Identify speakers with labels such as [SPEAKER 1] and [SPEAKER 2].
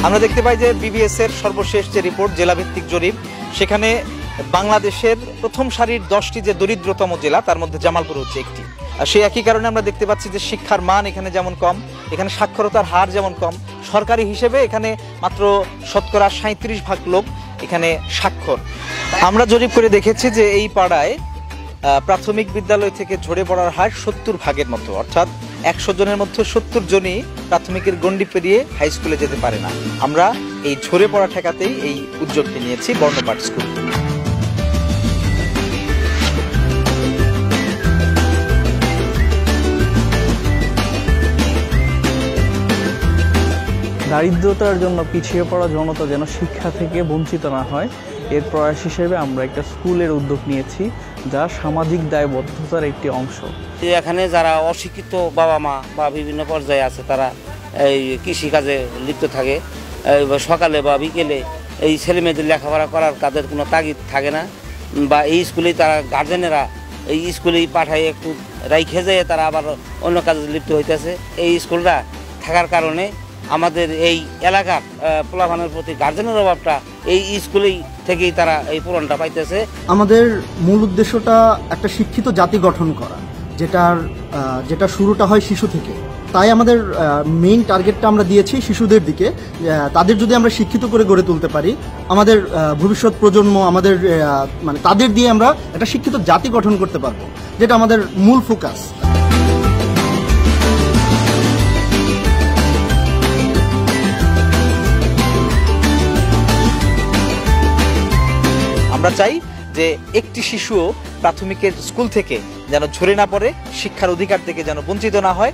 [SPEAKER 1] আমরা দেখতে পাই যে বিবিএস এর সর্বশেষ যে রিপোর্ট জেলাভিত্তিক জরিপ, সেখানে বাংলাদেশের প্রথম সারির 10টি যে দরিদ্রতম জেলা তার মধ্যে জামালপুর হচ্ছে একটি। আর সেই একই কারণে আমরা দেখতে পাচ্ছি যে শিক্ষার মান এখানে যেমন কম, এখানে সাক্ষরতার হার যেমন কম, সরকারি হিসেবে এখানে মাত্র 37% লোক এখানে স্বাক্ষর। আমরা জরিপ করে দেখেছি যে এই পাড়ায় প্রাথমিক বিদ্যালয় থেকে ঝরে পড়ার হার 70% মতো, অর্থাৎ 100 জনের মধ্যে 70 জনই প্রাথমিকের গণ্ডি পেরিয়ে হাই স্কুলে যেতে পারে না। আমরা এই ঝরে পড়া ঠেকাতেই এই উদ্যোগটি নিয়েছি বর্ণপাঠ স্কুল।
[SPEAKER 2] দারিদ্রতার জন্য পিছিয়ে পড়া জনতা যেন শিক্ষা থেকে বঞ্চিত না হয়, এর প্রয়াস হিসেবে আমরা একটা স্কুলের উদ্যোগ নিয়েছি, যা সামাজিক দায়বদ্ধতার একটি অংশ।
[SPEAKER 3] এখানে যারা অশিক্ষিত বাবা মা বা বিভিন্ন পর্যায়ে আছে, তারা এই কৃষিকাজে লিপ্ত থাকে। সকালে বা বিকেলে এই ছেলেমেয়েদের লেখাপড়া করার তাদের কোনো তাগিদ থাকে না, বা এই স্কুলেই তারা গার্জেনেরা এই স্কুলেই পাঠায়, একটু রাইখে যেয়ে তারা আবার অন্য কাজে লিপ্ত হইতেছে। এই স্কুলটা থাকার কারণে আমাদের এই এলাকার পোলাপানের প্রতি গার্জেনের অভাবটা এই স্কুলেই থেকেই তারা এই পূরণটা পাইতেছে।
[SPEAKER 4] আমাদের মূল উদ্দেশ্যটা একটা শিক্ষিত জাতি গঠন করা, যেটা শুরুটা হয় শিশু থেকে। তাই আমাদের মেইন টার্গেটটা আমরা দিয়েছি শিশুদের দিকে। তাদের যদি আমরা শিক্ষিত করে গড়ে তুলতে পারি, আমাদের ভবিষ্যৎ প্রজন্ম, আমাদের মানে তাদের দিয়ে আমরা একটা শিক্ষিত জাতি গঠন করতে পারবো, যেটা আমাদের মূল ফোকাস।
[SPEAKER 1] আমরা চাই যে একটি শিশুও প্রাথমিকের স্কুল থেকে যেন ঝরে না পড়ে, শিক্ষার অধিকার থেকে যেন বঞ্চিত না হয়।